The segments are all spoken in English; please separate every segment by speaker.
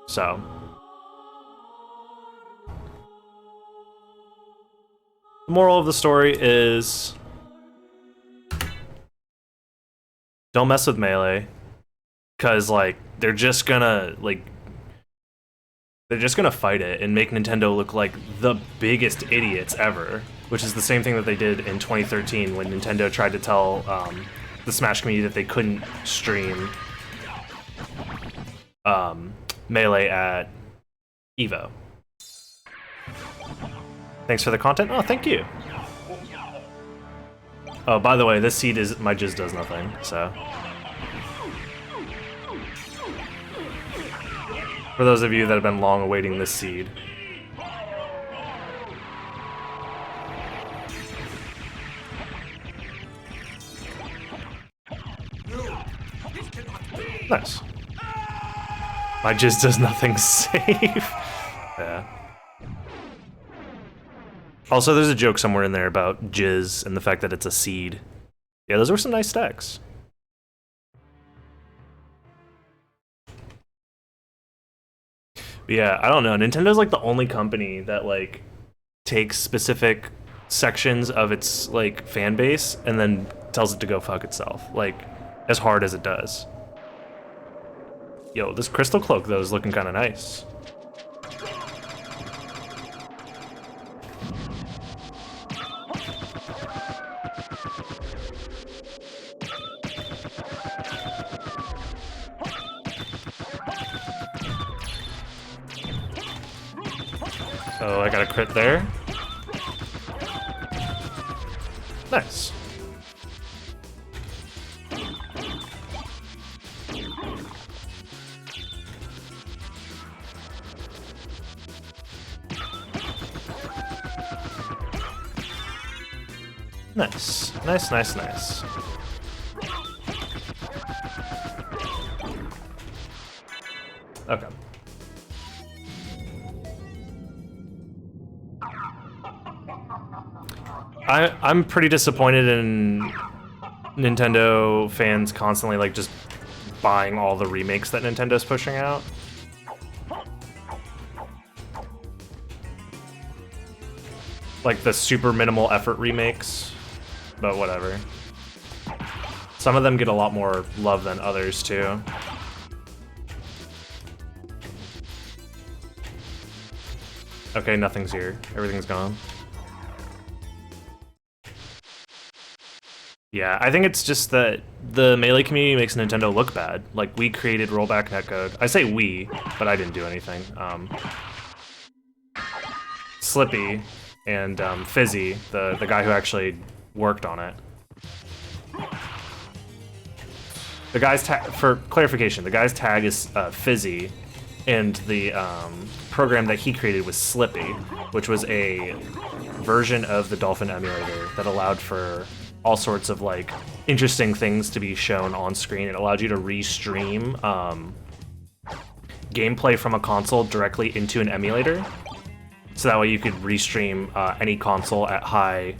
Speaker 1: So the moral of the story is don't mess with Melee, because like they're just gonna fight it and make Nintendo look like the biggest idiots ever, which is the same thing that they did in 2013 when Nintendo tried to tell the Smash community that they couldn't stream Melee at EVO. Thanks for the content. Oh, thank you. Oh, by the way, this seed is my jizz does nothing, so. For those of you that have been long awaiting this seed. Nice. My jizz does nothing safe. Yeah. Also, there's a joke somewhere in there about jizz and the fact that it's a seed. Yeah, those were some nice stacks. But yeah, I don't know. Nintendo's like the only company that like takes specific sections of its like fan base and then tells it to go fuck itself. Like, as hard as it does. Yo, this crystal cloak though is looking kind of nice. Oh, I got a crit there. Nice. Nice. Nice, nice, nice. Okay. I'm pretty disappointed in Nintendo fans constantly like just buying all the remakes that Nintendo's pushing out. Like the super minimal effort remakes, but whatever. Some of them get a lot more love than others too. Okay, nothing's here. Everything's gone. Yeah, I think it's just that the Melee community makes Nintendo look bad. Like, we created rollback netcode. I say we, but I didn't do anything. Slippy and Fizzy, the guy who actually worked on it. The guy's tag, for clarification, the guy's tag is Fizzy, and the program that he created was Slippy, which was a version of the Dolphin emulator that allowed for all sorts of like interesting things to be shown on screen. It allowed you to restream gameplay from a console directly into an emulator, so that way you could restream any console at high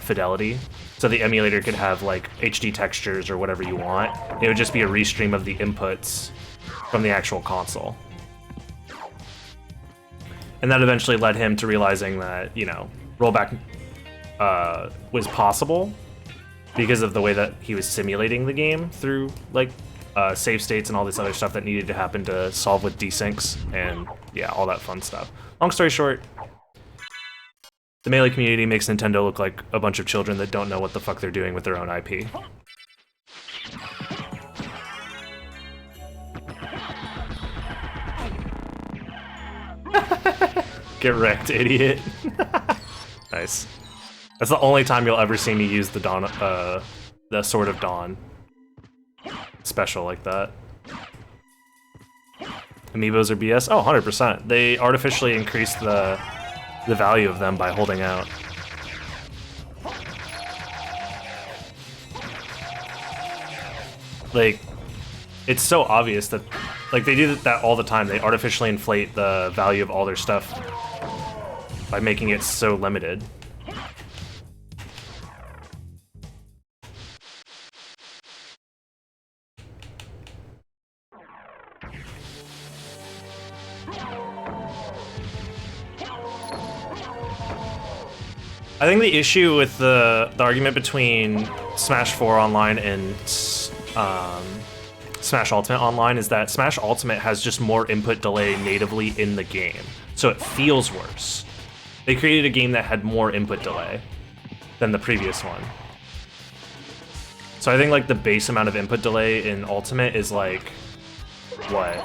Speaker 1: fidelity. So the emulator could have like HD textures or whatever you want. It would just be a restream of the inputs from the actual console. And that eventually led him to realizing that, you know, rollback was possible because of the way that he was simulating the game through like save states and all this other stuff that needed to happen to solve with desyncs and yeah, all that fun stuff. Long story short, the Melee community makes Nintendo look like a bunch of children that don't know what the fuck they're doing with their own IP. Get wrecked, idiot. Nice. That's the only time you'll ever see me use the Dawn, the Sword of Dawn special like that. Amiibos are BS? Oh, 100%. They artificially increased the value of them by holding out. Like, it's so obvious that, like, they do that all the time. They artificially inflate the value of all their stuff by making it so limited. I think the issue with the argument between Smash 4 Online and Smash Ultimate Online is that Smash Ultimate has just more input delay natively in the game, so it feels worse. They created a game that had more input delay than the previous one. So I think like the base amount of input delay in Ultimate is like, what?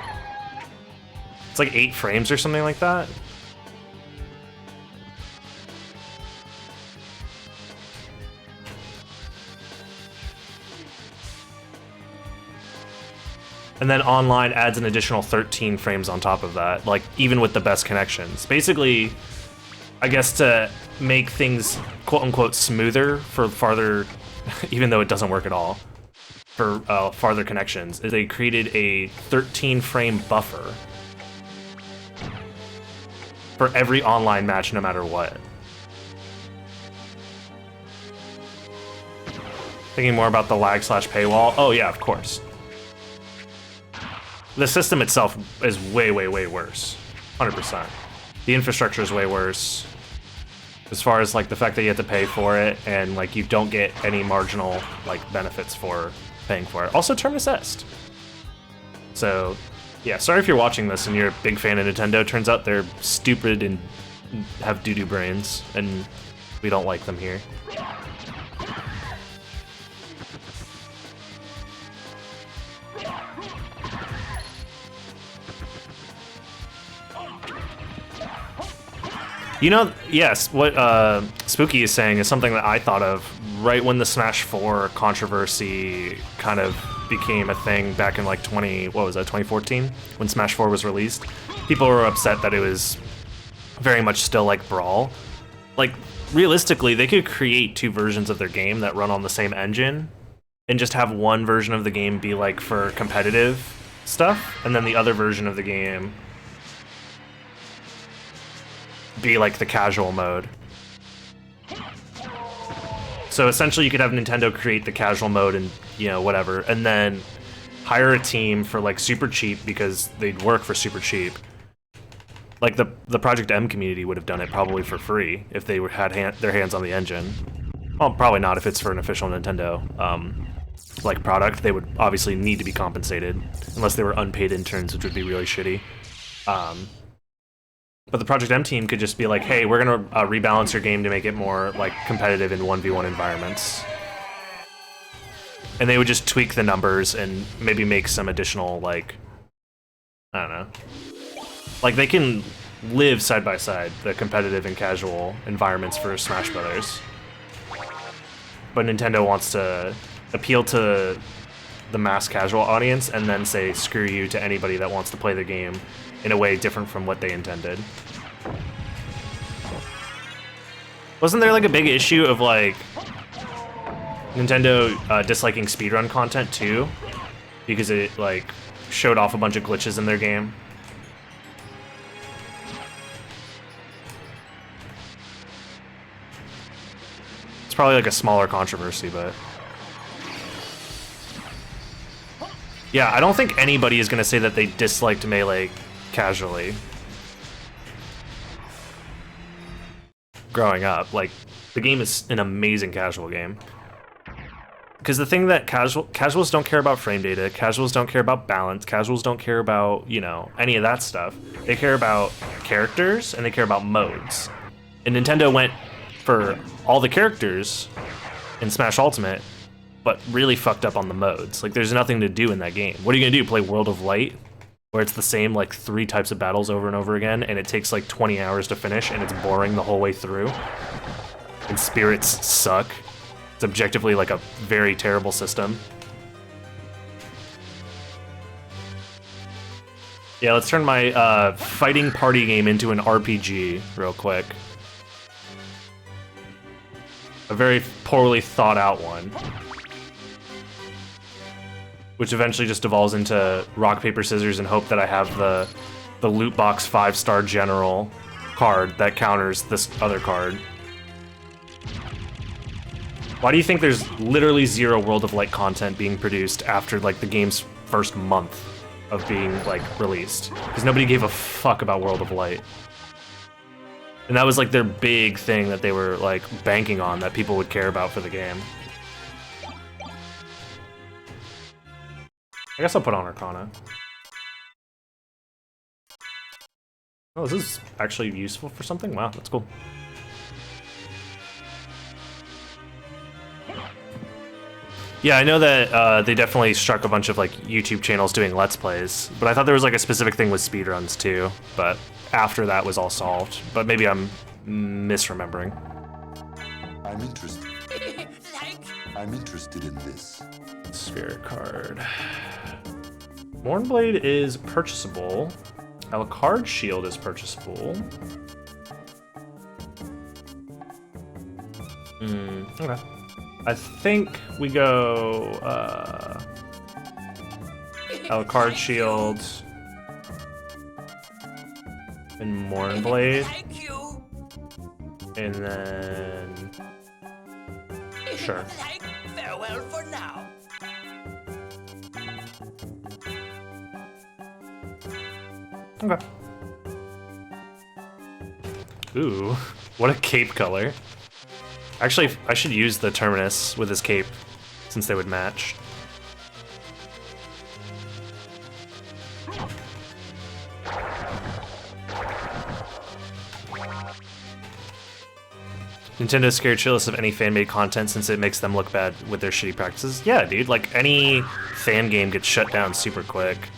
Speaker 1: It's like 8 frames or something like that. And then online adds an additional 13 frames on top of that, like even with the best connections. Basically, I guess to make things quote-unquote smoother for farther, even though it doesn't work at all, for farther connections, is they created a 13 frame buffer for every online match no matter what. Thinking more about the lag/paywall? Oh yeah, of course. The system itself is way, way, way worse. 100%. The infrastructure is way worse. As far as like the fact that you have to pay for it and like you don't get any marginal like benefits for paying for it. Also term assessed. So yeah, sorry if you're watching this and you're a big fan of Nintendo. Turns out they're stupid and have doo-doo brains and we don't like them here. You know, yes, what Spooky is saying is something that I thought of right when the Smash 4 controversy kind of became a thing back in like 2014, when Smash 4 was released. People were upset that it was very much still like Brawl. Like, realistically, they could create 2 versions of their game that run on the same engine and just have one version of the game be like for competitive stuff, and then the other version of the game be like the casual mode. So essentially you could have Nintendo create the casual mode and, you know, whatever, and then hire a team for like super cheap because they'd work for super cheap. Like the Project M community would have done it probably for free if they had their hands on the engine. Well, probably not if it's for an official Nintendo like product. They would obviously need to be compensated unless they were unpaid interns, which would be really shitty. But the Project M team could just be like, hey, we're gonna rebalance your game to make it more like competitive in 1v1 environments. And they would just tweak the numbers and maybe make some additional, like, I don't know. Like, they can live side by side, the competitive and casual environments for Smash Brothers. But Nintendo wants to appeal to the mass casual audience and then say screw you to anybody that wants to play the game in a way different from what they intended. Wasn't there like a big issue of like Nintendo disliking speedrun content too? Because it like showed off a bunch of glitches in their game? It's probably like a smaller controversy, but yeah, I don't think anybody is gonna say that they disliked Melee casually growing up. Like, the game is an amazing casual game. Because the thing that casuals don't care about frame data, casuals don't care about balance, casuals don't care about, you know, any of that stuff. They care about characters and they care about modes. And Nintendo went for all the characters in Smash Ultimate, but really fucked up on the modes. Like, there's nothing to do in that game. What are you gonna do, play World of Light? Where it's the same, like, 3 types of battles over and over again, and it takes, like, 20 hours to finish, and it's boring the whole way through. And spirits suck. It's objectively, like, a very terrible system. Yeah, let's turn my fighting party game into an RPG real quick. A very poorly thought out one. Which eventually just devolves into rock, paper, scissors and hope that I have the loot box 5-star general card that counters this other card. Why do you think there's literally 0 World of Light content being produced after like the game's first month? of being like released because nobody gave a fuck about World of Light. And that was like their big thing that they were like banking on, that people would care about for the game. I guess I'll put on Arcana. Oh, this is actually useful for something? Wow, that's cool. Yeah, I know that they definitely struck a bunch of like YouTube channels doing Let's Plays, but I thought there was like a specific thing with speedruns too, but after that was all solved. But maybe I'm misremembering.
Speaker 2: I'm interested in this.
Speaker 1: Spirit card. Mournblade is purchasable. Alucard Shield is purchasable. Okay. I think we go Alucard Shield and Mournblade. And then sure.
Speaker 3: Farewell for now.
Speaker 1: Okay. Ooh, what a cape color. Actually, I should use the Terminus with his cape, since they would match. Nintendo's scared shitless of any fan-made content since it makes them look bad with their shitty practices. Yeah, dude, like any fan game gets shut down super quick.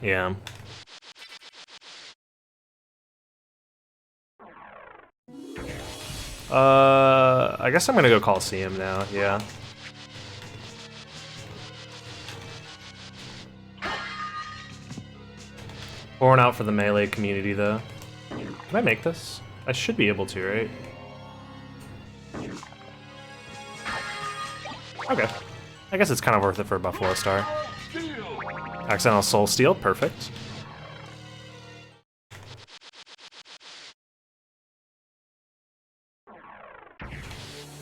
Speaker 1: Yeah. I guess I'm gonna go Coliseum now, yeah. Pouring out for the melee community, though. Can I make this? I should be able to, right? Okay. I guess it's kind of worth it for a Buffalo Star. Accidental Soul Steal, perfect.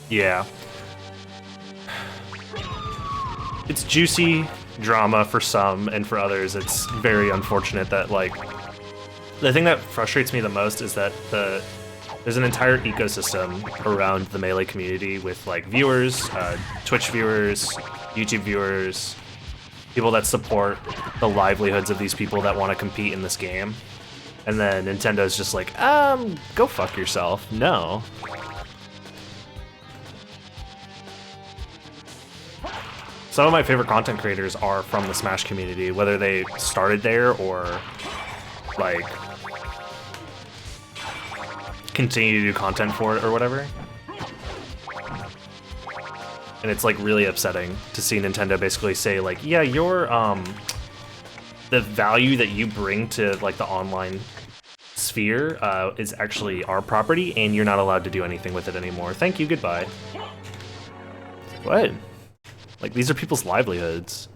Speaker 1: Yeah. It's juicy drama for some, and for others it's very unfortunate that, like, the thing that frustrates me the most is that there's an entire ecosystem around the Melee community with, like, viewers, Twitch viewers, YouTube viewers, people that support the livelihoods of these people that want to compete in this game. And then Nintendo's just like, go fuck yourself. No. Some of my favorite content creators are from the Smash community, whether they started there or, like, continue to do content for it or whatever. And it's, like, really upsetting to see Nintendo basically say, like, yeah, your, the value that you bring to, like, the online sphere is actually our property, and you're not allowed to do anything with it anymore. Thank you, goodbye. What? Like, these are people's livelihoods.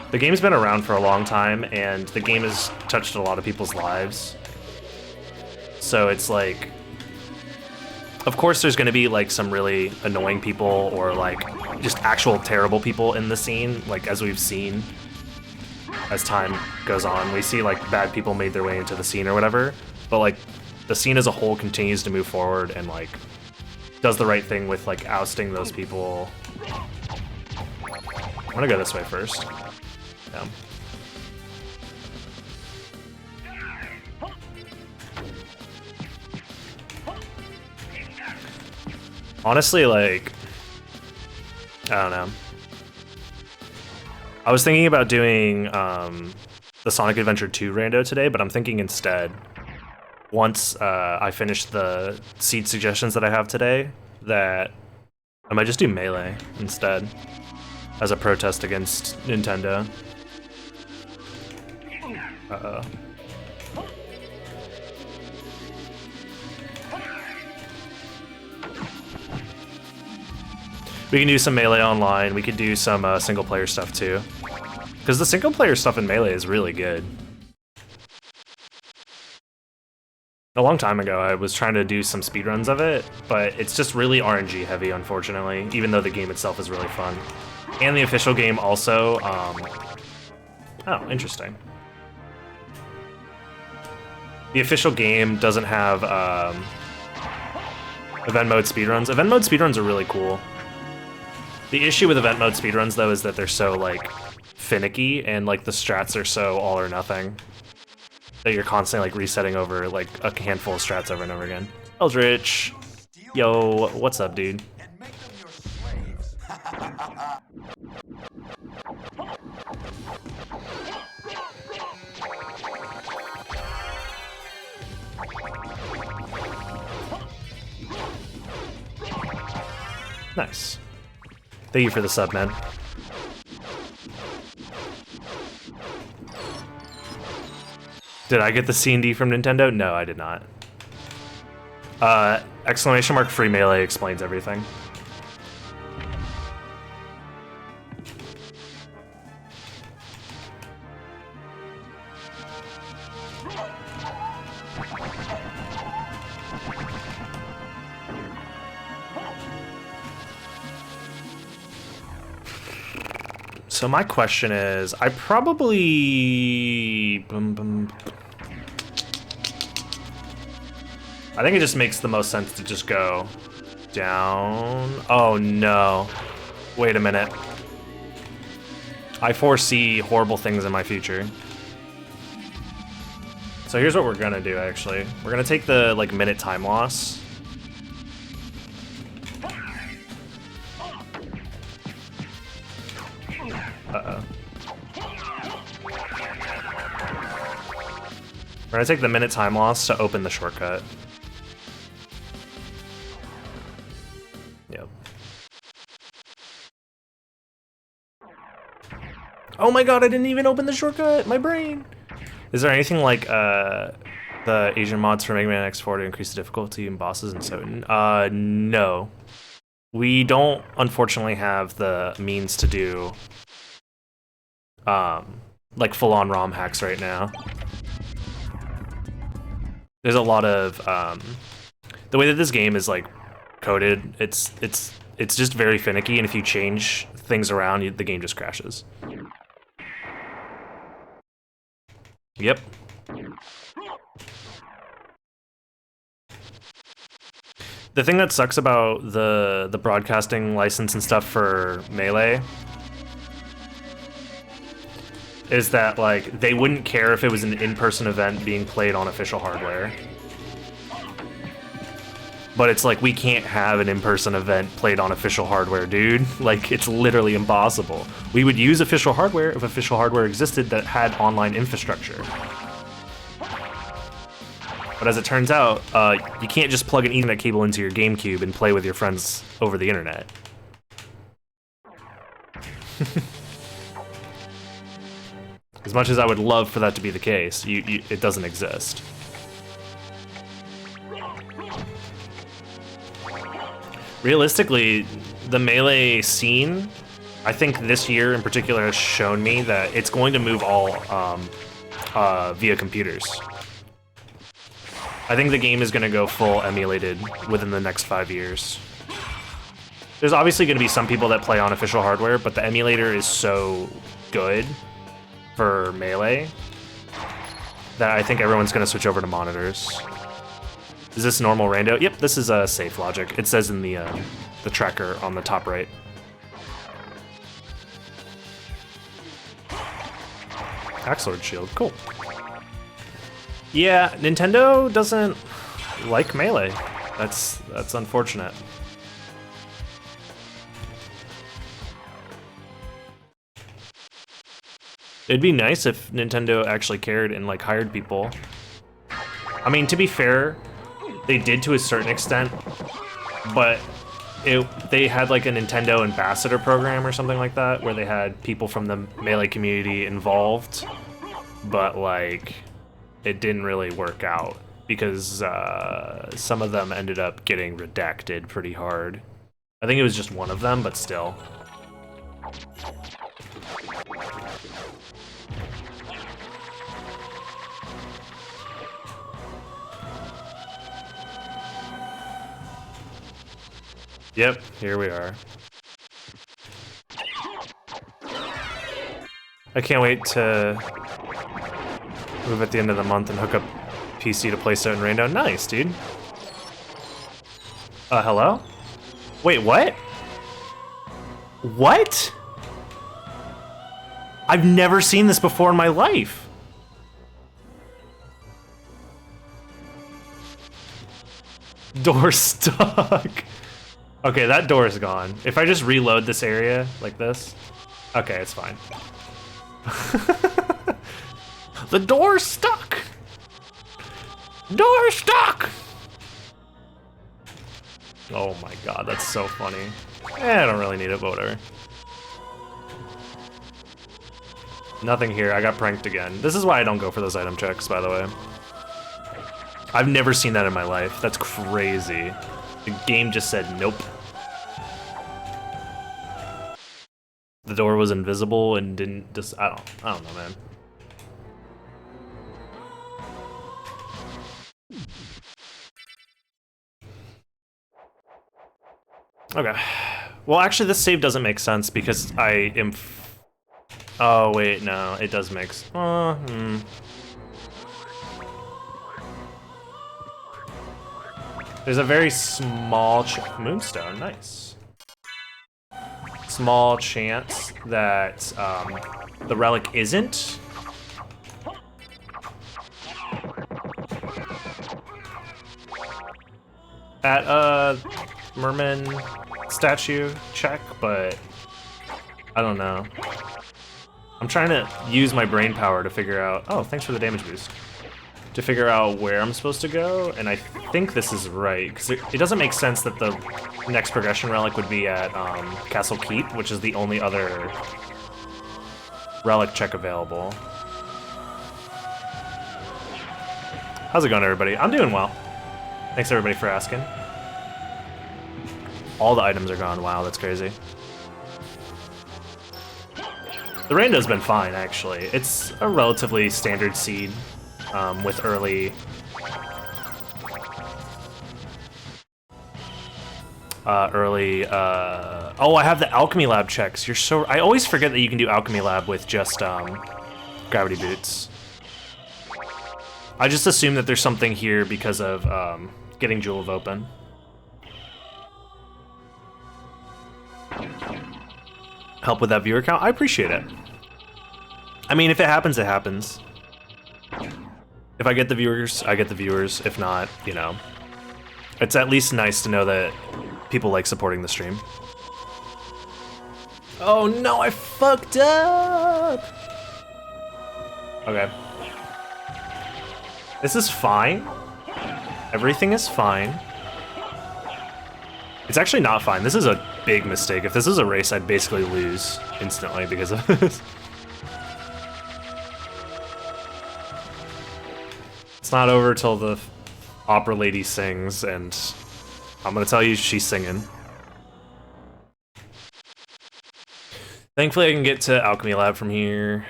Speaker 1: The game's been around for a long time, and the game has touched a lot of people's lives. So it's like, of course there's gonna be, like, some really annoying people or, like, just actual terrible people in the scene, like, as we've seen as time goes on. We see, like, bad people made their way into the scene or whatever, but, like, the scene as a whole continues to move forward and, like, does the right thing with, like, ousting those people. I'm gonna go this way first. Yeah. Honestly, like, I don't know. I was thinking about doing the Sonic Adventure 2 rando today, but I'm thinking instead, once I finish the seed suggestions that I have today, that I might just do Melee instead, as a protest against Nintendo. Uh-oh. We can do some Melee online, we could do some single player stuff too. Because the single player stuff in Melee is really good. A long time ago, I was trying to do some speedruns of it, but it's just really RNG heavy, unfortunately, even though the game itself is really fun. And the official game also, oh, interesting. The official game doesn't have event mode speedruns. Event mode speedruns are really cool. The issue with event mode speedruns, though, is that they're so, like, finicky, and, like, the strats are so all or nothing that you're constantly, like, resetting over, like, a handful of strats over and over again. Eldritch! Yo, what's up, dude? Nice. Thank you for the sub, man. Did I get the C&D from Nintendo? No, I did not. Exclamation mark free Melee explains everything. So my question is, I probably... I think it just makes the most sense to just go down. Oh no. Wait a minute. I foresee horrible things in my future. So here's what we're gonna do, actually. We're gonna take the, like, minute time loss. Uh-oh. We're gonna take the minute time loss to open the shortcut. Yep. Oh my god, I didn't even open the shortcut! My brain! Is there anything like, the Asian mods for Mega Man X4 to increase the difficulty in bosses and so? No. We don't, unfortunately, have the means to do like full-on ROM hacks right now. There's a lot of the way that this game is like coded. It's just very finicky, and if you change things around, the game just crashes. Yep. The thing that sucks about the broadcasting license and stuff for Melee is that, like, they wouldn't care if it was an in-person event being played on official hardware. But it's like, we can't have an in-person event played on official hardware, dude. Like, it's literally impossible. We would use official hardware if official hardware existed that had online infrastructure. But as it turns out, you can't just plug an Ethernet cable into your GameCube and play with your friends over the internet. As much as I would love for that to be the case, it doesn't exist. Realistically, the Melee scene, I think this year in particular has shown me that it's going to move all via computers. I think the game is going to go full emulated within the next 5 years. There's obviously going to be some people that play on official hardware, but the emulator is so good for Melee that I think everyone's going to switch over to monitors. Is this normal rando? Yep, this is safe logic. It says in the tracker on the top right. Axe Lord Shield, cool. Yeah, Nintendo doesn't like Melee. That's unfortunate. It'd be nice if Nintendo actually cared and, like, hired people. I mean, to be fair, they did to a certain extent, but they had, like, a Nintendo ambassador program or something like that, where they had people from the Melee community involved, but, like, it didn't really work out because some of them ended up getting redacted pretty hard. I think it was just one of them, but still. Yep, here we are. I can't wait to move at the end of the month and hook up PC to play Stone Rainbow. Nice, dude. Hello? Wait, what? What? I've never seen this before in my life. Door stuck. Okay, that door is gone. If I just reload this area like this, okay, it's fine. The door's stuck. Door's stuck. Oh my god, that's so funny. I don't really need it, but whatever. Nothing here. I got pranked again. This is why I don't go for those item checks, by the way. I've never seen that in my life. That's crazy. The game just said nope. The door was invisible and didn't just I don't know, man. Okay. Well, actually this save doesn't make sense because I am oh wait, no, it does make There's a very small moonstone, nice. Small chance that the relic isn't. At a merman statue check, but I don't know. I'm trying to use my brain power to figure out, oh, thanks for the damage boost. To figure out where I'm supposed to go, and I think this is right, because it doesn't make sense that the next progression relic would be at Castle Keep, which is the only other relic check available. How's it going, everybody? I'm doing well. Thanks, everybody, for asking. All the items are gone. Wow, that's crazy. The Rando's been fine, actually. It's a relatively standard seed. With early oh, I have the alchemy lab checks. You're so I always forget that you can do alchemy lab with just gravity boots. I just assume that there's something here because of getting Jewel of Open. Help with that viewer count? I appreciate it. I mean, if it happens, it happens. If I get the viewers, I get the viewers. If not, you know. It's at least nice to know that people like supporting the stream. Oh no, I fucked up! Okay. This is fine. Everything is fine. It's actually not fine. This is a big mistake. If this is a race, I'd basically lose instantly because of this. It's not over till the opera lady sings, and I'm gonna tell you she's singing. Thankfully I can get to Alchemy Lab from here.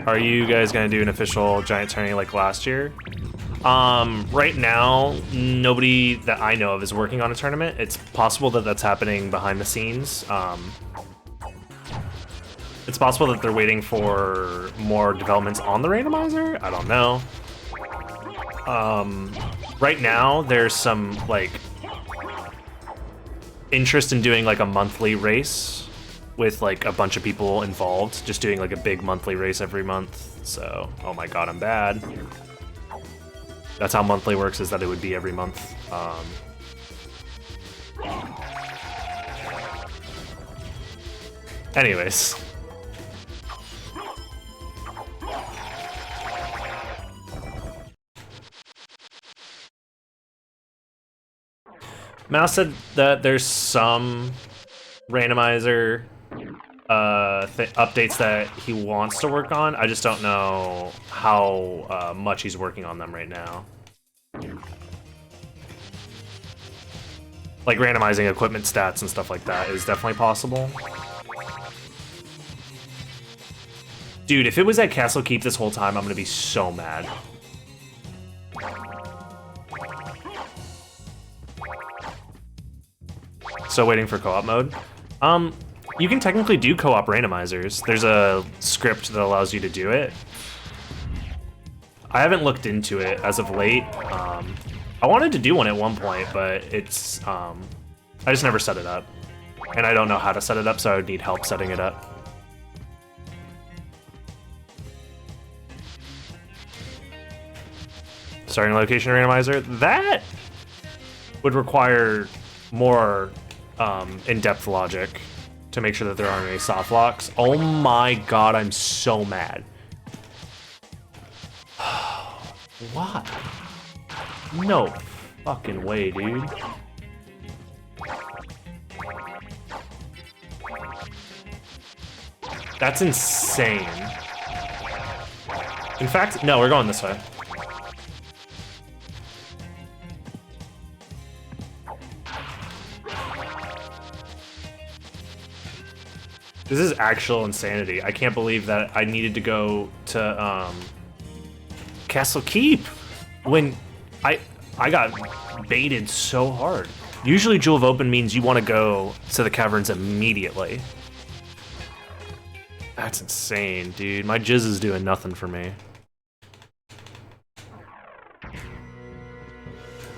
Speaker 1: Are you guys gonna do an official giant tourney like last year? Right now, nobody that I know of is working on a tournament. It's possible that that's happening behind the scenes. It's possible that they're waiting for more developments on the randomizer. I don't know. Right now, there's some like interest in doing like a monthly race with like a bunch of people involved, just doing like a big monthly race every month. So, oh my god, I'm bad. That's how monthly works, is that it would be every month. Anyways. Mouse said that there's some randomizer updates that he wants to work on. I just don't know how much he's working on them right now. Like randomizing equipment stats and stuff like that is definitely possible. Dude, if it was at Castle Keep this whole time, I'm gonna be so mad. So waiting for co-op mode. You can technically do co-op randomizers. There's a script that allows you to do it. I haven't looked into it as of late. I wanted to do one at one point, but it's, I just never set it up. And I don't know how to set it up, so I would need help setting it up. Starting location randomizer, that would require more in-depth logic to make sure that there aren't any soft locks. Oh my god, I'm so mad. What? No fucking way, dude. That's insane. In fact, no, we're going this way. This is actual insanity. I can't believe that I needed to go to Castle Keep when I got baited so hard. Usually Jewel of Open means you want to go to the caverns immediately. That's insane, dude. My jizz is doing nothing for me.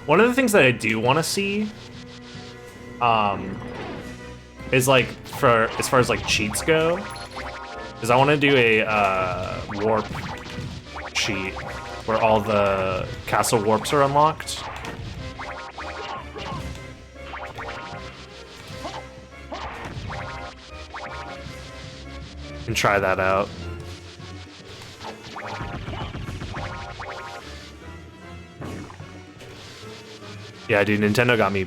Speaker 1: One of the things that I do want to see is like, as far as like cheats go, is I want to do a warp cheat where all the castle warps are unlocked. And try that out. Yeah, dude, Nintendo got me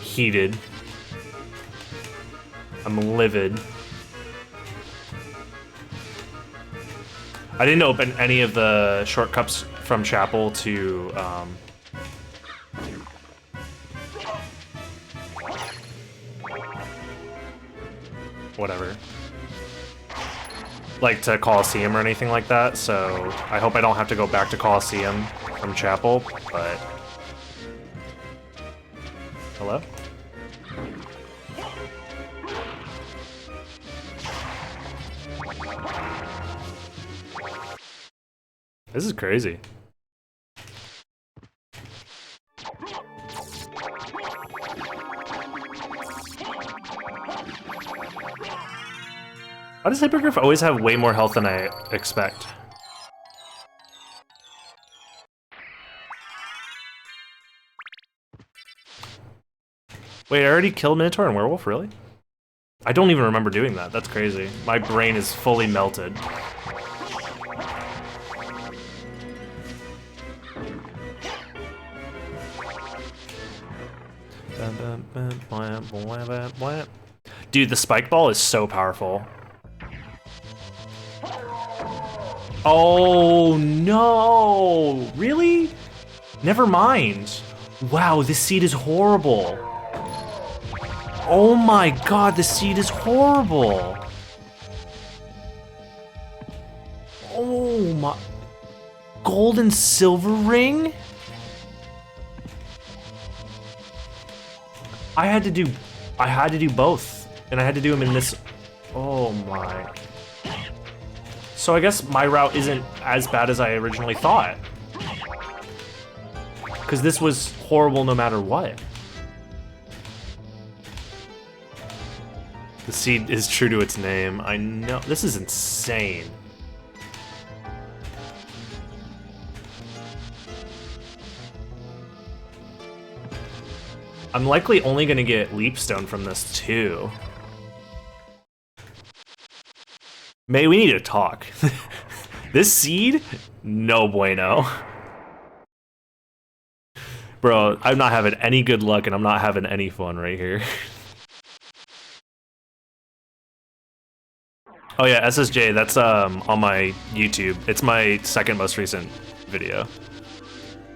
Speaker 1: heated. I'm livid. I didn't open any of the shortcuts from Chapel to whatever. Like to Coliseum or anything like that, so I hope I don't have to go back to Coliseum from Chapel, but... Hello? This is crazy. Why does Hippogriff always have way more health than I expect? Wait, I already killed Minotaur and Werewolf, really? I don't even remember doing that. That's crazy. My brain is fully melted. Dude, the spike ball is so powerful. Oh no! Really? Never mind. Wow, this seed is horrible. Oh my god, this seed is horrible. Oh my... Gold and silver ring? I had to do both, and I had to do them in this. Oh my. So I guess my route isn't as bad as I originally thought. Because this was horrible no matter what. The seed is true to its name. I know. This is insane. I'm likely only gonna get Leapstone from this too. May, we need to talk. This seed? No bueno. Bro, I'm not having any good luck and I'm not having any fun right here. Oh yeah, SSJ, that's on my YouTube. It's my second most recent video.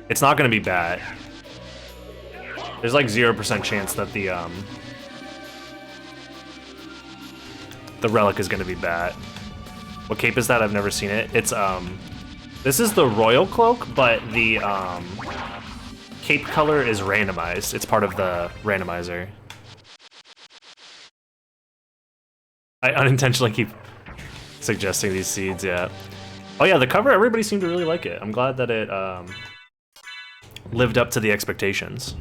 Speaker 1: It's not gonna be bad. There's like 0% chance that the relic is gonna be bad. What cape is that? I've never seen it. It's this is the royal cloak, but the cape color is randomized. It's part of the randomizer. I unintentionally keep suggesting these seeds, yeah. Oh yeah, the cover, everybody seemed to really like it. I'm glad that it lived up to the expectations.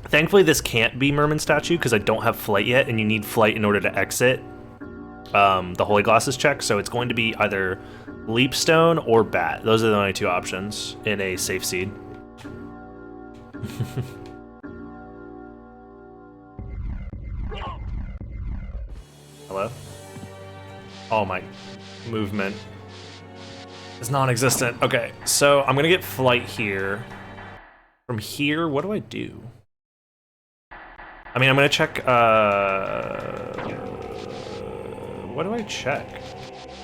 Speaker 1: Thankfully, this can't be Merman Statue because I don't have flight yet, and you need flight in order to exit the Holy Glasses check, so it's going to be either Leapstone or Bat. Those are the only two options in a safe seed. Hello? Oh, my movement is non-existent. Okay, so I'm gonna get flight here. From here, what do I do? I mean, I'm gonna check, what do I check?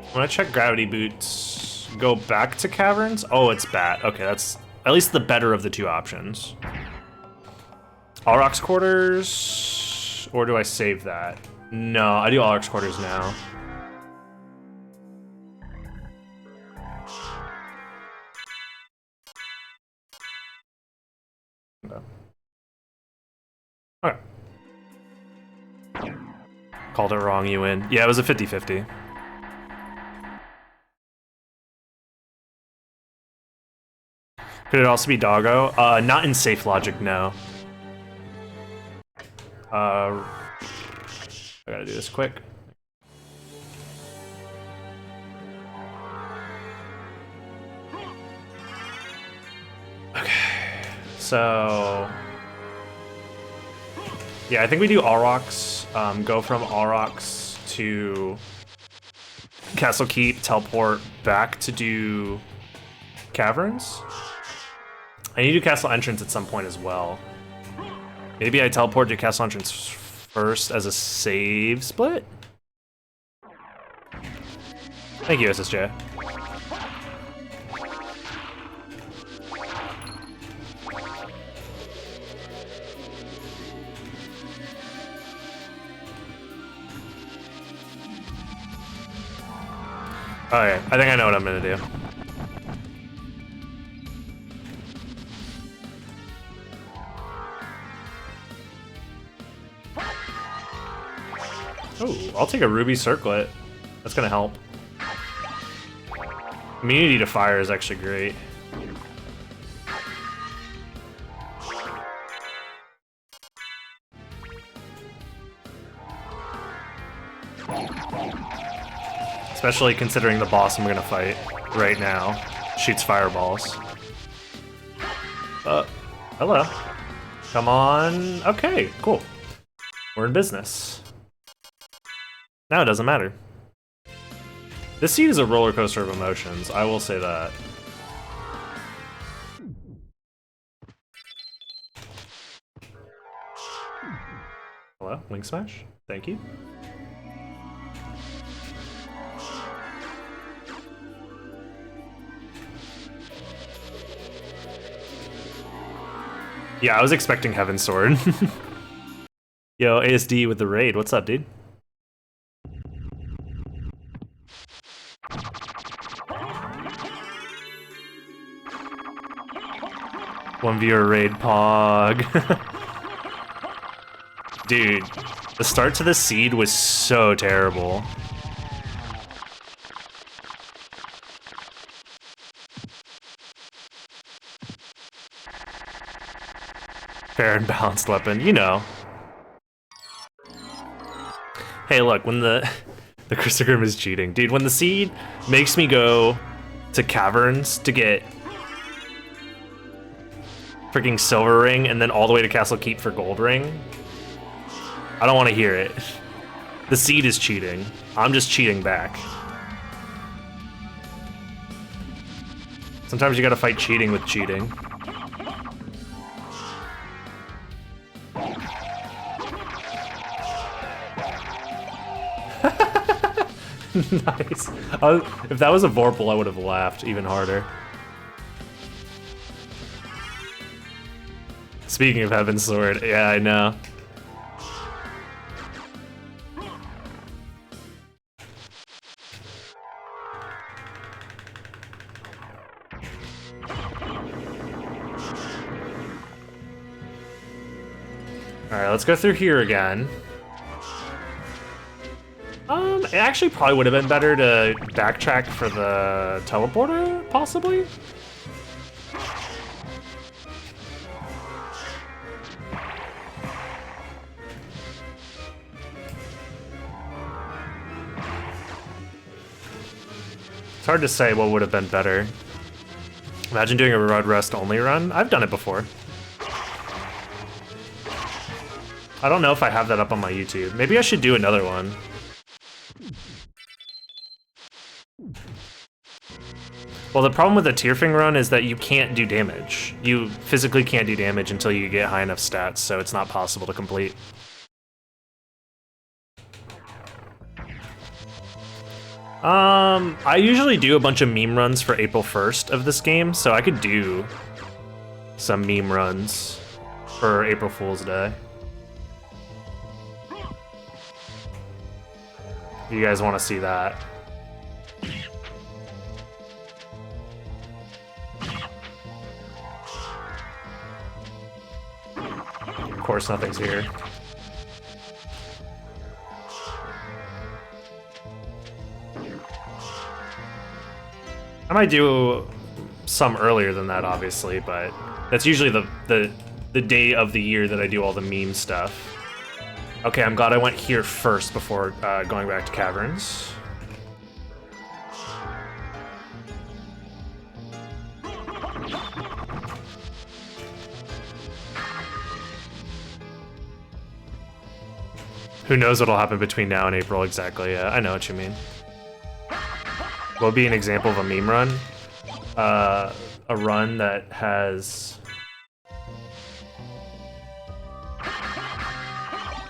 Speaker 1: I'm gonna check Gravity Boots, go back to Caverns. Oh, it's Bat. Okay, that's at least the better of the two options. Aurochs Quarters, or do I save that? No, I do Aurochs Quarters now. Okay. Called it wrong, you win. Yeah, it was a 50-50. Could it also be Doggo? Not in safe logic, no. I gotta do this quick. Okay, so... yeah, I think we do Aurochs, go from Aurochs to Castle Keep, teleport back to do Caverns. I need to do Castle Entrance at some point as well. Maybe I teleport to Castle Entrance first as a save split? Thank you, SSJ. Okay, I think I know what I'm gonna do. Oh, I'll take a Ruby Circlet. That's gonna help. Immunity to fire is actually great. Especially considering the boss I'm gonna fight right now shoots fireballs. Hello. Come on. Okay, cool. We're in business. Now it doesn't matter. This seed is a roller coaster of emotions, I will say that. Hello, Wing Smash? Thank you. Yeah, I was expecting Heaven's Sword. Yo, ASD with the raid. What's up, dude? One viewer raid pog. Dude, the start to the seed was so terrible. Fair and balanced weapon, you know. Hey, look, when the Chrysogrim is cheating. Dude, when the seed makes me go to Caverns to get freaking Silver Ring and then all the way to Castle Keep for Gold Ring, I don't want to hear it. The seed is cheating. I'm just cheating back. Sometimes you gotta fight cheating with cheating. Nice. If that was a Vorpal, I would have laughed even harder. Speaking of Heaven's Sword, yeah, I know. Alright, let's go through here again. It actually probably would have been better to backtrack for the teleporter, possibly? It's hard to say what would have been better. Imagine doing a Road Rest only run. I've done it before. I don't know if I have that up on my YouTube. Maybe I should do another one. Well, the problem with the Tearfing run is that you can't do damage. You physically can't do damage until you get high enough stats, so it's not possible to complete. I usually do a bunch of meme runs for April 1st of this game, so I could do some meme runs for April Fool's Day. If you guys want to see that. Of course, nothing's here. I might do some earlier than that, obviously, but that's usually the day of the year that I do all the meme stuff. Okay, I'm glad I went here first before going back to caverns. Who knows what'll happen between now and April exactly? Yeah, I know what you mean. What would be an example of a meme run? A run that has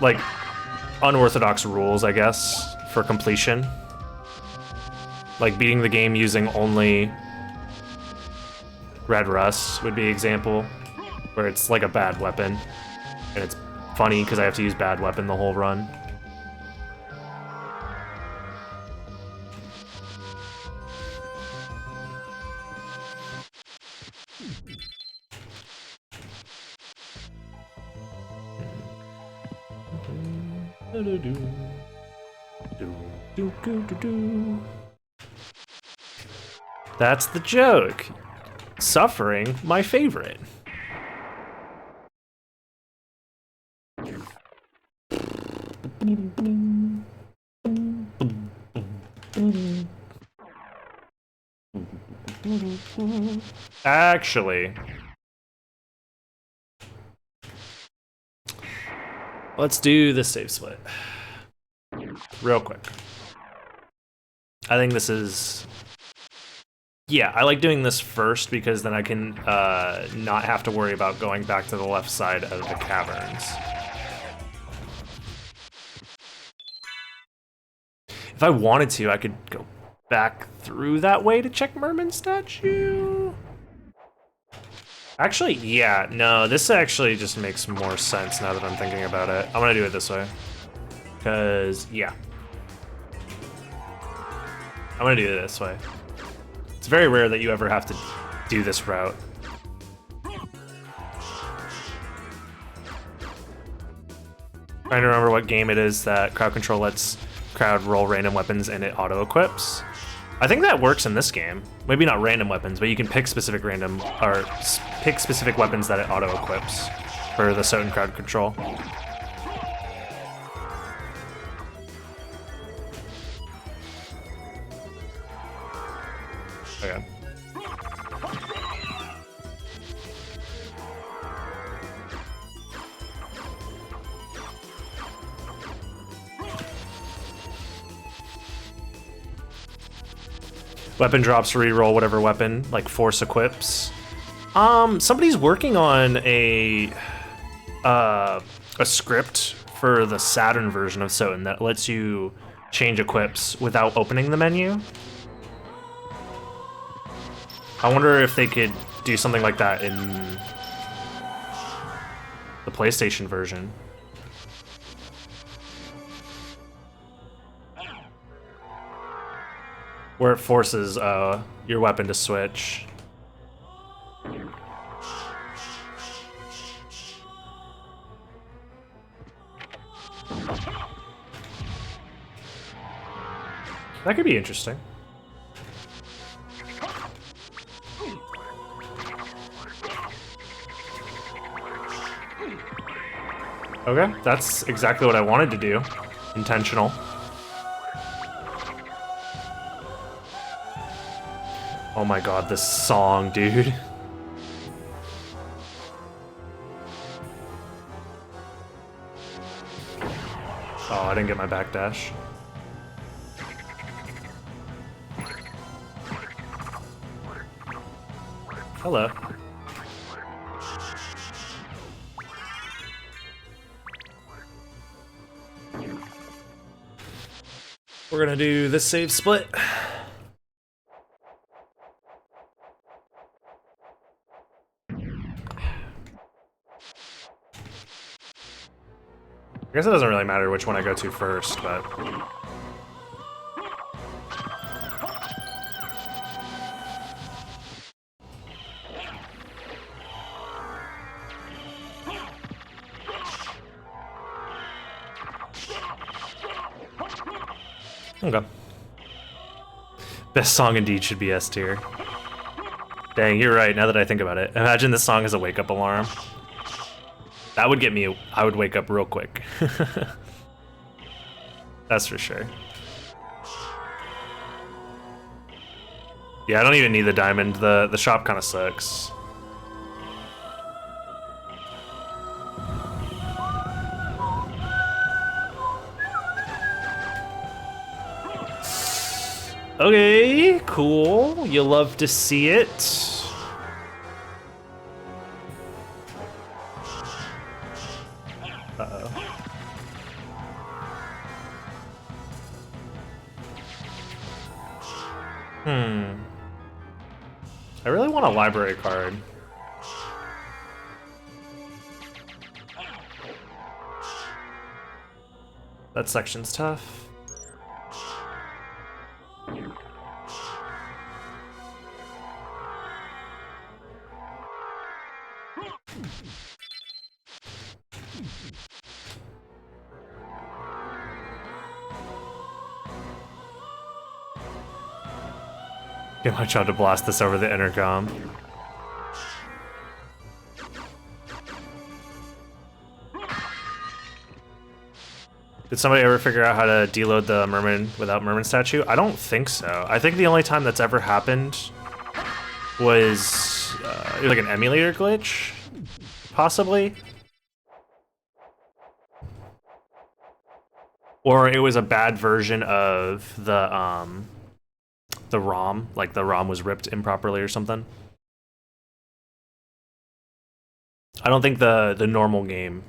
Speaker 1: like unorthodox rules, I guess, for completion. Like beating the game using only Red Rust would be an example, where it's like a bad weapon, and it's funny because I have to use bad weapon the whole run. That's the joke. Suffering, my favorite. Actually, let's do the save split real quick. I think this is, yeah, I like doing this first because then I can not have to worry about going back to the left side of the caverns. If I wanted to, I could go back through that way to check Merman statue. Actually, yeah, no, this actually just makes more sense now that I'm thinking about it. I'm gonna do it this way. Because, yeah. I'm gonna do it this way. It's very rare that you ever have to do this route. Trying to remember what game it is that crowd control lets crowd roll random weapons and it auto-equips. I think that works in this game. Maybe not random weapons, but you can pick specific random, or pick specific weapons that it auto-equips for the Soten crowd control. Okay. Weapon drops, reroll whatever weapon, like force equips. Somebody's working on a script for the Saturn version of Soten that lets you change equips without opening the menu. I wonder if they could do something like that in the PlayStation version. Where it forces your weapon to switch. That could be interesting. Okay, that's exactly what I wanted to do. Intentional. Oh my god, this song, dude. Oh, I didn't get my backdash. Hello. We're gonna do this save split. I guess it doesn't really matter which one I go to first, but... Okay. Best song indeed should be S tier. Dang, you're right, now that I think about it. Imagine this song as a wake-up alarm. That would get me, I would wake up real quick. That's for sure. Yeah, I don't even need the diamond. The shop kind of sucks. Okay, cool. You love to see it. Uh-oh. I really want a library card. That section's tough. Get my job to blast this over the intercom. Did somebody ever figure out how to deload the merman without merman statue? I don't think so. I think the only time that's ever happened was it was like an emulator glitch, possibly. Or it was a bad version of the ROM, like the ROM was ripped improperly or something. I don't think the normal game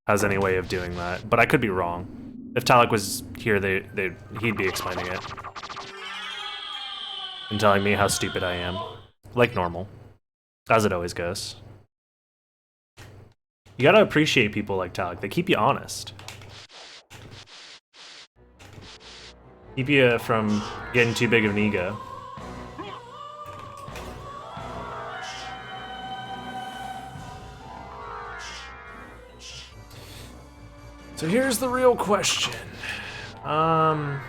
Speaker 1: has any way of doing that, but I could be wrong. If Talek was here, he'd be explaining it and telling me how stupid I am, like normal, as it always goes. You gotta appreciate people like Talek. They keep you honest. Keep you from getting too big of an ego. So here's the real question. I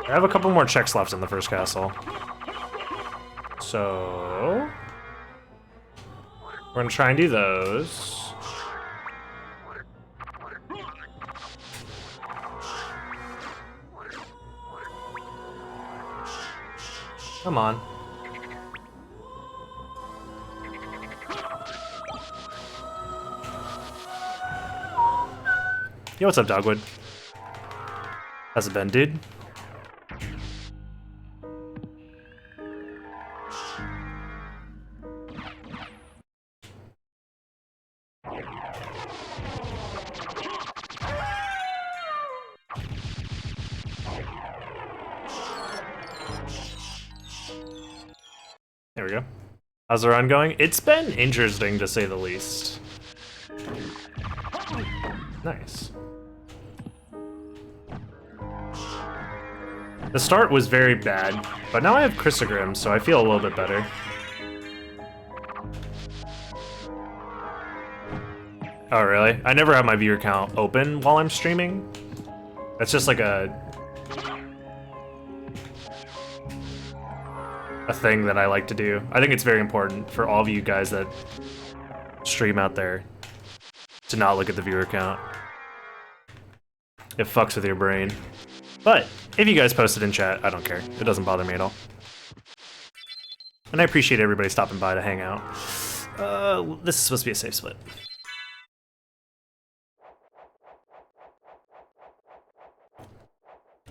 Speaker 1: have a couple more checks left in the first castle. So we're gonna try and do those. Come on. Yo, what's up, Dogwood? How's it been, dude? There we go. How's the run going? It's been interesting, to say the least. Nice. The start was very bad, but now I have Chrysogrim, so I feel a little bit better. Oh, really? I never have my viewer count open while I'm streaming. That's just like a thing that I like to do. I think it's very important for all of you guys that stream out there to not look at the viewer count. It fucks with your brain. But if you guys post it in chat, I don't care. It doesn't bother me at all. And I appreciate everybody stopping by to hang out. This is supposed to be a safe split.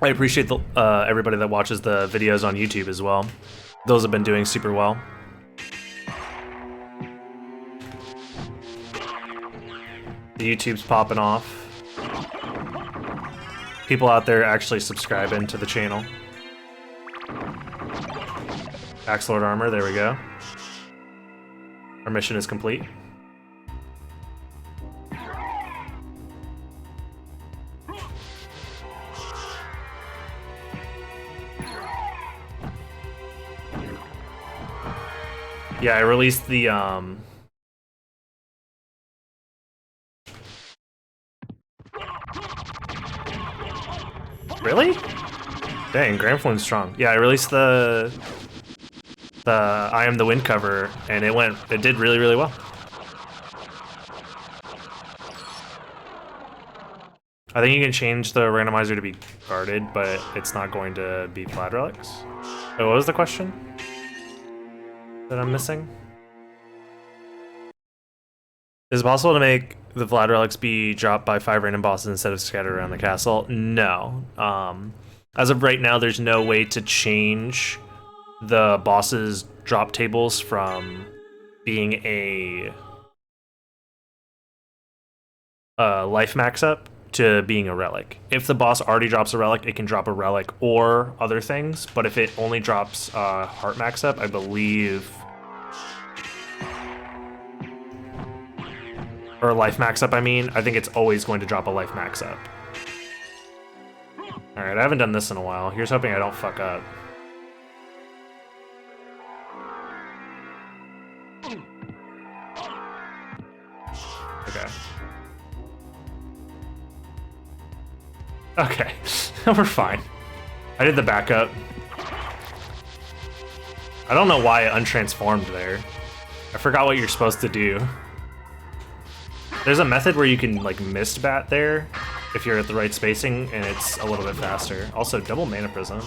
Speaker 1: I appreciate the everybody that watches the videos on YouTube as well. Those have been doing super well. The YouTube's popping off. People out there actually subscribing to the channel. Axe Lord Armor, there we go. Our mission is complete. Yeah, I released the Really? Dang, Grand Flume's strong. Yeah, I released the I Am the Wind cover, and it did really, really well. I think you can change the randomizer to be guarded, but it's not going to be Vlad relics. Oh, what was the question that I'm missing? Is it possible to make the Vlad relics be dropped by 5 random bosses instead of scattered around the castle? No. As of right now, there's no way to change the boss's drop tables from being a life max up to being a relic. If the boss already drops a relic, it can drop a relic or other things, but if it only drops heart max up, I believe, or life max up, I mean, I think it's always going to drop a life max up. Alright, I haven't done this in a while. Here's hoping I don't fuck up. Okay. Okay, we're fine. I did the backup. I don't know why it untransformed there. I forgot what you're supposed to do. There's a method where you can like mist bat there if you're at the right spacing, and it's a little bit faster. Also, double mana prism.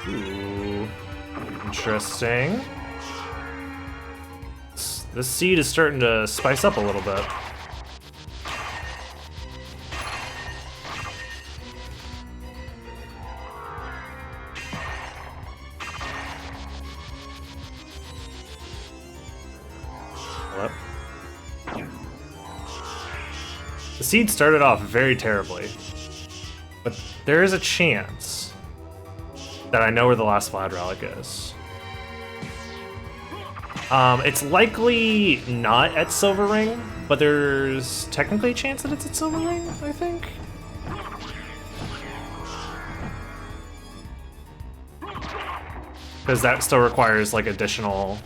Speaker 1: Ooh, interesting. This seed is starting to spice up a little bit. The seed started off very terribly, but there is a chance that I know where the last Vlad relic is. It's likely not at Silver Ring, but there's technically a chance that it's at Silver Ring, I think. Because that still requires like additional...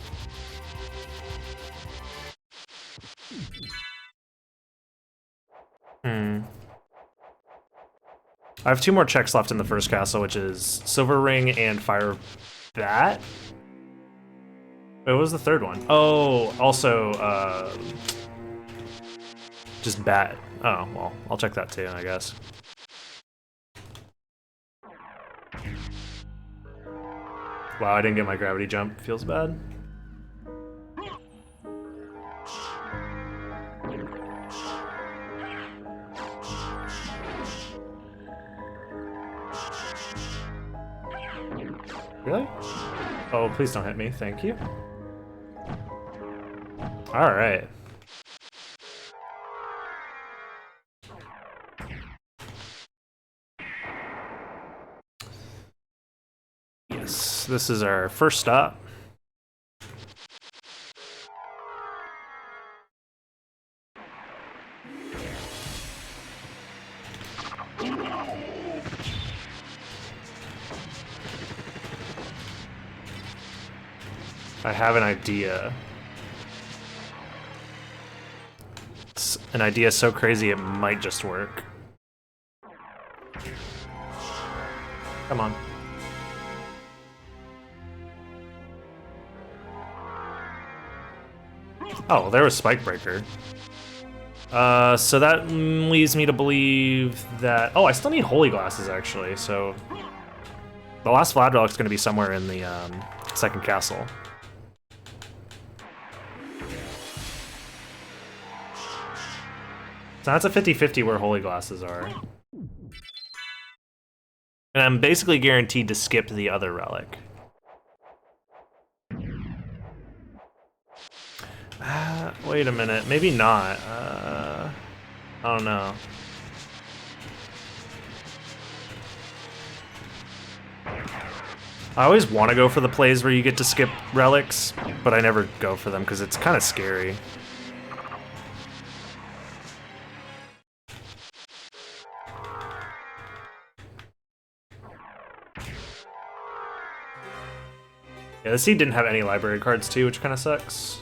Speaker 1: I have 2 more checks left in the first castle, which is Silver Ring and Fire Bat. Wait, what was the third one? Oh, also, just Bat. Oh, well, I'll check that too, I guess. Wow, I didn't get my gravity jump. Feels bad. Really? Oh, please don't hit me. Thank you. All right. Yes, this is our first stop. I have an idea. It's an idea so crazy it might just work. Come on. Oh, there was Spike Breaker. So that leads me to believe that... Oh, I still need Holy Glasses, actually, so... The last Vlad Relic's gonna be somewhere in the second castle. So that's a 50-50 where Holy Glasses are. And I'm basically guaranteed to skip the other relic. Wait a minute, maybe not. I don't know. I always want to go for the plays where you get to skip relics, but I never go for them because it's kind of scary. Yeah, the seed didn't have any library cards too, which kind of sucks.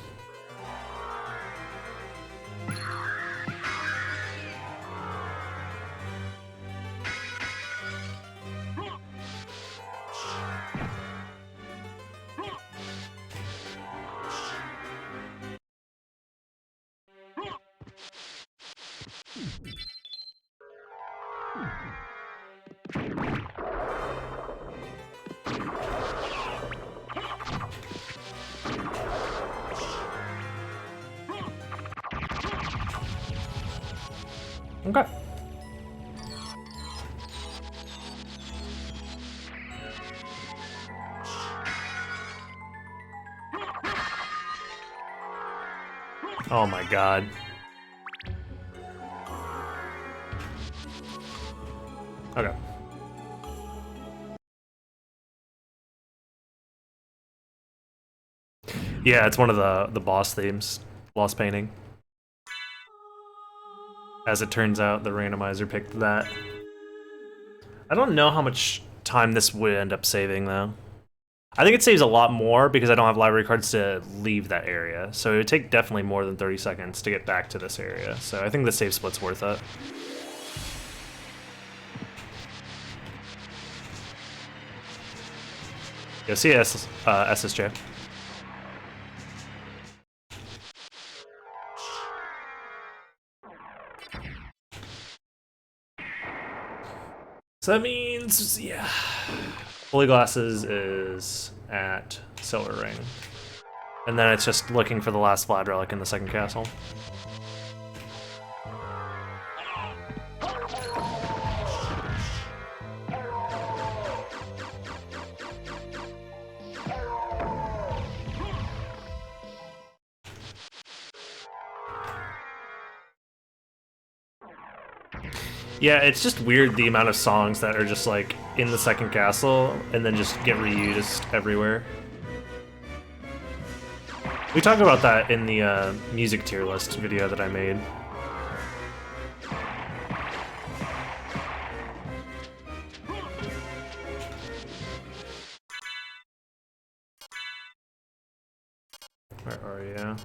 Speaker 1: Okay. Oh my god. Okay. Yeah, it's one of the boss themes. Boss painting. As it turns out, the randomizer picked that. I don't know how much time this would end up saving, though. I think it saves a lot more because I don't have library cards to leave that area. So it would take definitely more than 30 seconds to get back to this area. So I think the save split's worth it. Yo, see you, SSJ. So that means, yeah, Holy Glasses is at Silver Ring. And then it's just looking for the last Vlad Relic in the second castle. Yeah, it's just weird the amount of songs that are just like in the second castle and then just get reused everywhere. We talked about that in the music tier list video that I made. Where are you?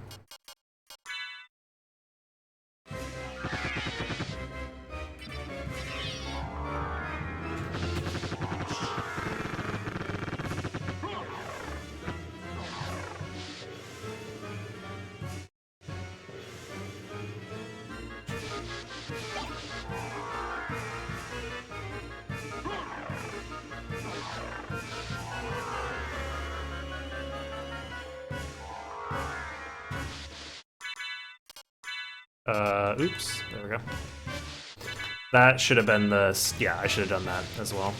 Speaker 1: Oops, there we go. That should have been the, yeah, I should have done that as well.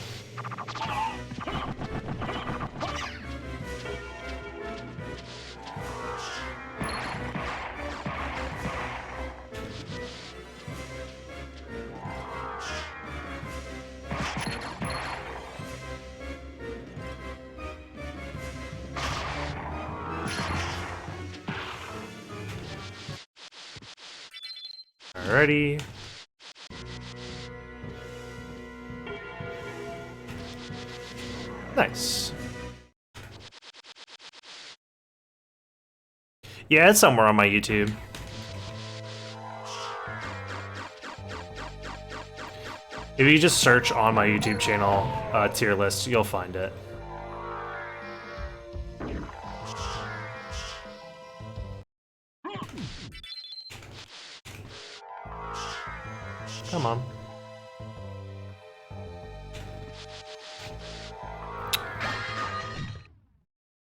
Speaker 1: Alrighty. Nice. Yeah, it's somewhere on my YouTube. If you just search on my YouTube channel tier list, you'll find it. Come on.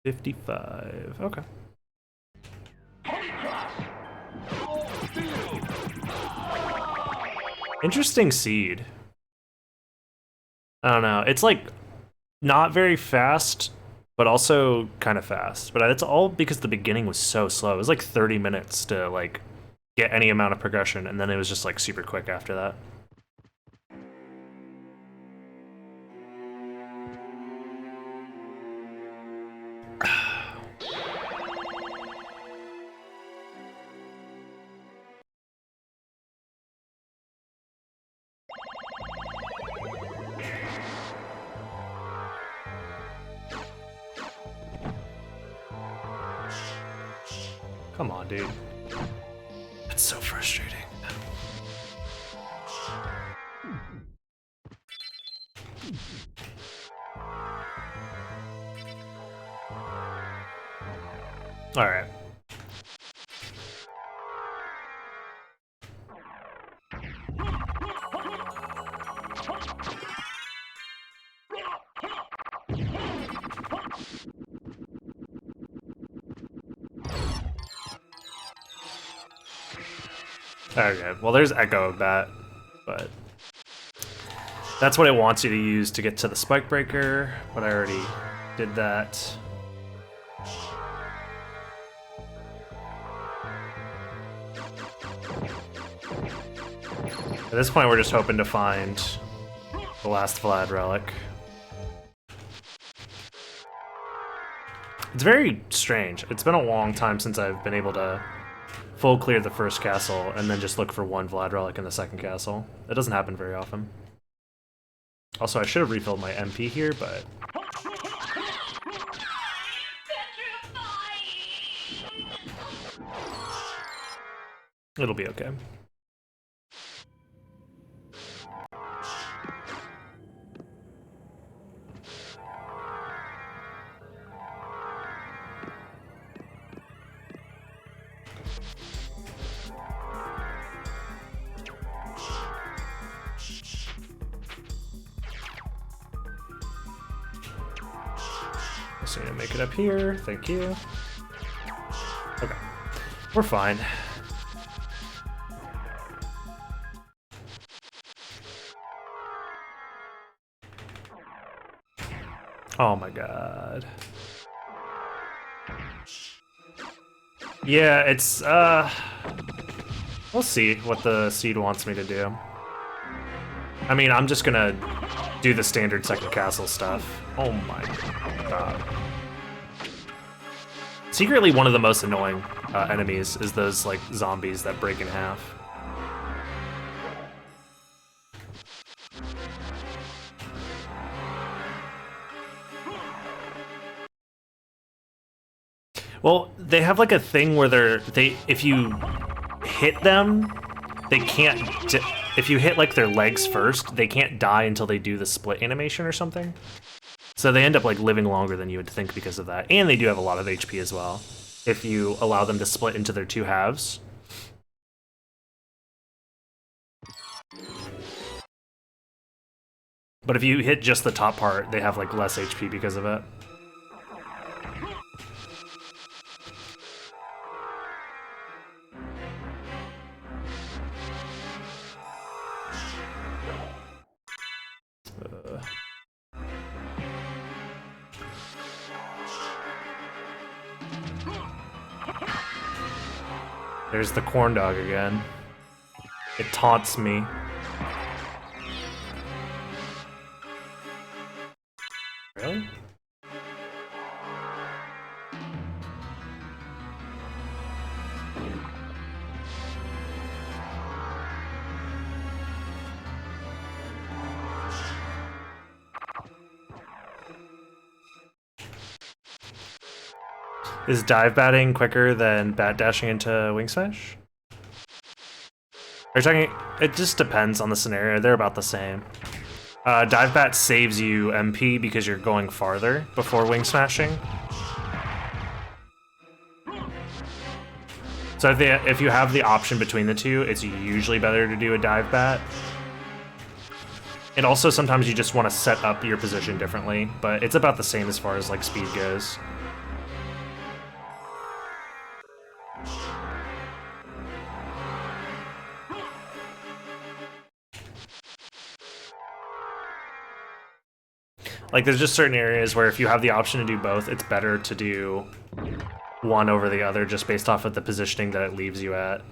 Speaker 1: $55. Okay. Interesting seed. I don't know. It's like not very fast, but also kind of fast. But it's all because the beginning was so slow. It was like 30 minutes to like get any amount of progression, and then it was just like super quick after that. Come on, dude. That's so frustrating. All right. Okay, well there's Echo Bat, but that's what it wants you to use to get to the Spike Breaker, but I already did that. At this point we're just hoping to find the last Vlad relic. It's very strange. It's been a long time since I've been able to full clear the first castle and then just look for one Vlad relic in the second castle. That doesn't happen very often. Also, I should have refilled my MP here, but it'll be okay. So you make it up here, thank you. Okay, we're fine. Oh my god. Yeah, it's, we'll see what the seed wants me to do. I mean, I'm just gonna do the standard second castle stuff. Oh my god. Secretly, one of the most annoying enemies is those, like, zombies that break in half. Well, they have, like, a thing where if you hit them, they can't, if you hit, like, their legs first, they can't die until they do the split animation or something. So they end up like living longer than you would think because of that. And they do have a lot of HP as well, if you allow them to split into their two halves. But if you hit just the top part, they have like less HP because of it. There's the corn dog again. It taunts me. Really? Is dive batting quicker than bat dashing into wing smash? Are you talking? It just depends on the scenario. They're about the same. Dive bat saves you MP because you're going farther before wing smashing. So if you have the option between the two, it's usually better to do a dive bat. And also sometimes you just want to set up your position differently, but it's about the same as far as like speed goes. Like there's just certain areas where if you have the option to do both, it's better to do one over the other just based off of the positioning that it leaves you at.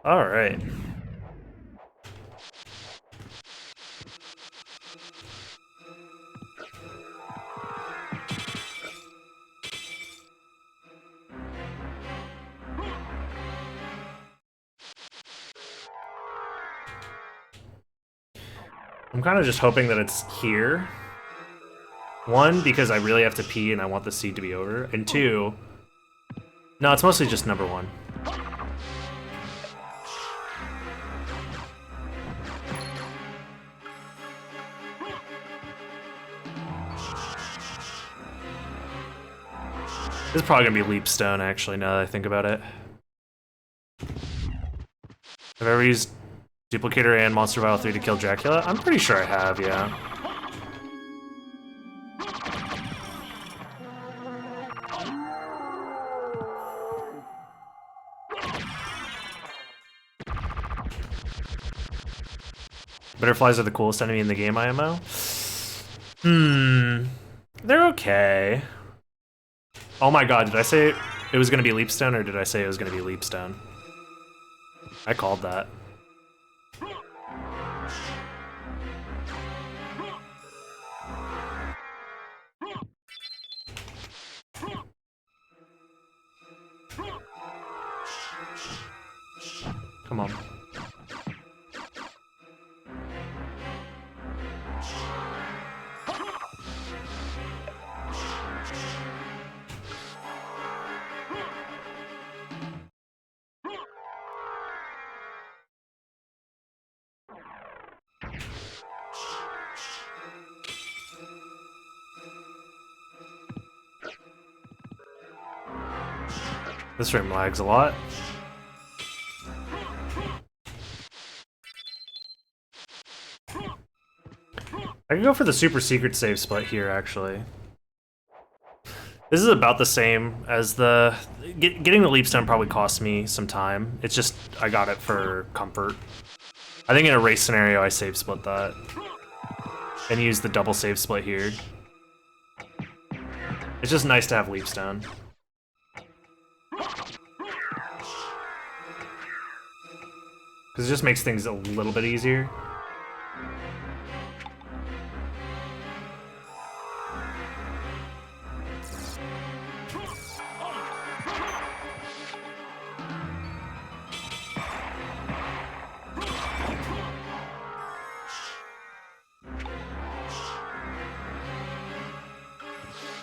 Speaker 1: All right. I'm kind of just hoping that it's here. One, because I really have to pee and I want the seed to be over. And two, no, it's mostly just number one. This is probably gonna be Leapstone, actually, now that I think about it. Have I ever used Duplicator and Monster Vial 3 to kill Dracula? I'm pretty sure I have, yeah. Butterflies are the coolest enemy in the game, IMO? They're okay. Oh my god, did I say it was gonna be Leapstone, or did I say it was gonna be Leapstone? I called that. Come on. This room lags a lot. I can go for the super secret save split here, actually. This is about the same as the... Getting the Leapstone probably cost me some time. It's just, I got it for comfort. I think in a race scenario, I save split that. And use the double save split here. It's just nice to have Leapstone. Because it just makes things a little bit easier.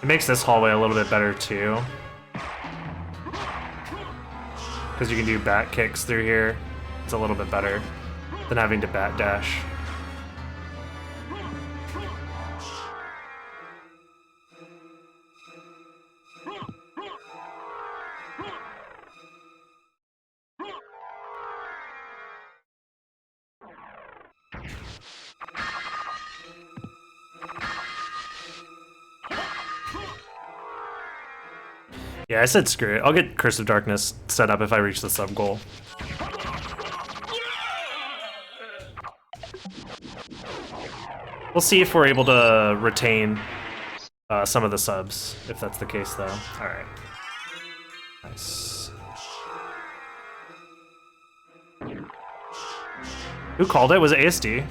Speaker 1: It makes this hallway a little bit better too. Because you can do bat kicks through here. It's a little bit better than having to bat dash. Yeah, I said screw it. I'll get Curse of Darkness set up if I reach the sub goal. We'll see if we're able to retain some of the subs, if that's the case, though. All right. Nice. Who called it? Was it ASD?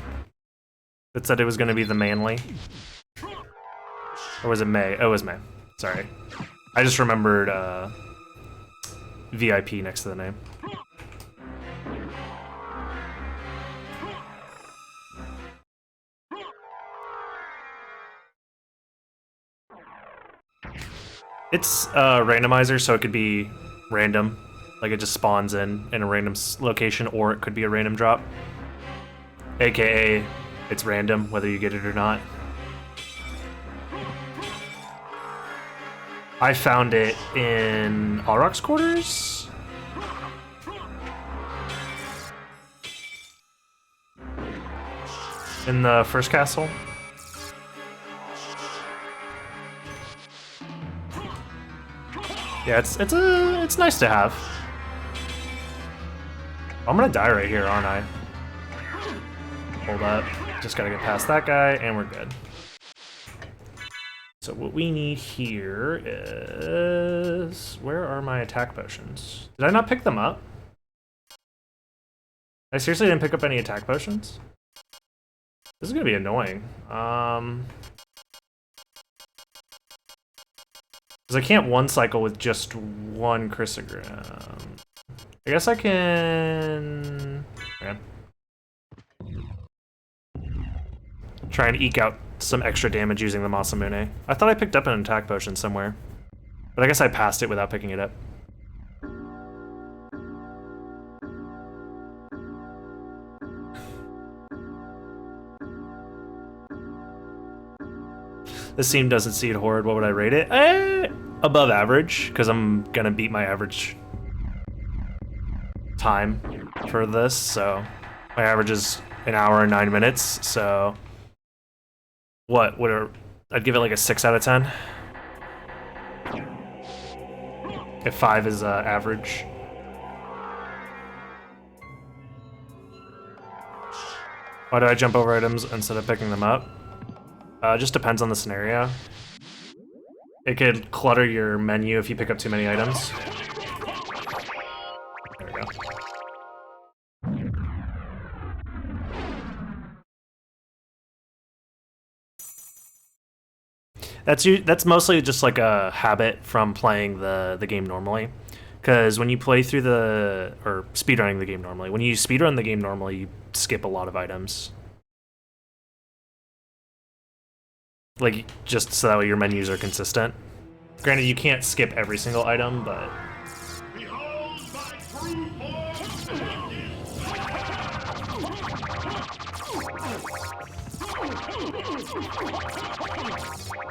Speaker 1: That said it was going to be the Manly? Or was it May? Oh, it was May. Sorry. I just remembered VIP next to the name. It's a randomizer, so it could be random. Like it just spawns in a random location, or it could be a random drop. AKA, it's random whether you get it or not. I found it in Alrock's quarters. In the first castle. Yeah, it's nice to have. I'm gonna die right here, aren't I? Hold up. Just gotta get past that guy, and we're good. So what we need here is... Where are my attack potions? Did I not pick them up? I seriously didn't pick up any attack potions? This is gonna be annoying. Because I can't one cycle with just one chrysogram. I guess I can... Okay. Try and eke out some extra damage using the Masamune. I thought I picked up an attack potion somewhere, but I guess I passed it without picking it up. This team doesn't seed Horde. What would I rate it? Above average, because I'm gonna beat my average time for this, so my average is an hour and 9 minutes, so what would I'd give it like a 6 out of 10 if 5 is average. Why do I jump over items instead of picking them up? Just depends on the scenario. It could clutter your menu if you pick up too many items. There we go. That's mostly just like a habit from playing the game normally, because when you play through or speedrunning the game normally, when you speedrun the game normally, you skip a lot of items. Like just so that way your menus are consistent. Granted, you can't skip every single item, but.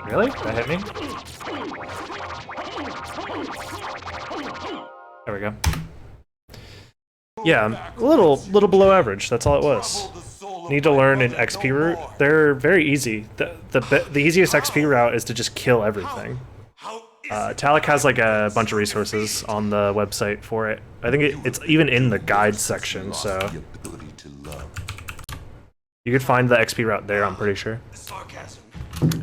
Speaker 1: Really? That hit me? There we go. Yeah, a little below average. That's all it was. Need to learn an XP route. They're very easy. The easiest XP route is to just kill everything. Talik has like a bunch of resources on the website for it. I think it's even in the guide section, so you could find the XP route there. I'm pretty sure.
Speaker 3: Sarcasm.